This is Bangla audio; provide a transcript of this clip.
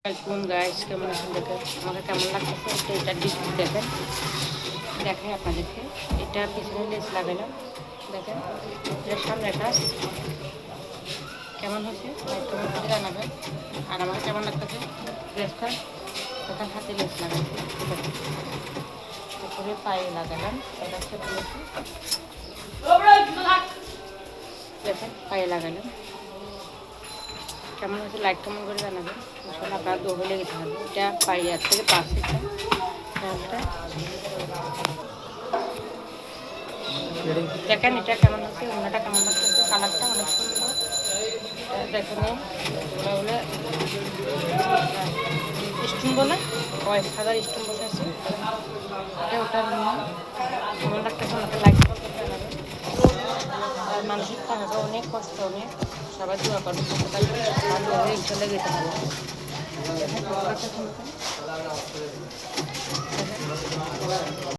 আসসালামু গাইস, কেমন আছেন? দেখেন আমাকে কেমন লাগতেছে। এটা ডিসপ্লে দেখেন, দেখাই আপনাদেরকে। এটা পিছনে লেস লাগালাম, দেখেন এটার সামনেটা কেমন হয়েছে কমেন্ট করে জানাবেন। আর আমাকে কেমন লাগতেছে লেসটা, তখন হাতে লেস লাগাইছি, তারপরে পায়ে লাগালাম। এটা হচ্ছে দেখেন পায়ে লাগালাম, কেমন হয়েছে লাইক কমেন্ট করে জানাবেন। আসলে আপনার দৌড়ে লেগে থাকবে। এটা পায়ে থেকে পাঁচ দেখেন এটা কেমন হচ্ছে, অন্যটা কেমন লাগতেছে, কালারটা অনেক সুন্দর। দেখেন ওরা বলে স্টোন বলে কয়েক হাজার স্টোন বসে আছে। এটা ওটার কেমন লাগতেছে আমাকে লাইক করতে জানাবেন। আর মানুষের টাকাটা অনেক কষ্ট, অনেক সবাই দোয়া করবে, ইনশাল্লাহ যেতে হবে।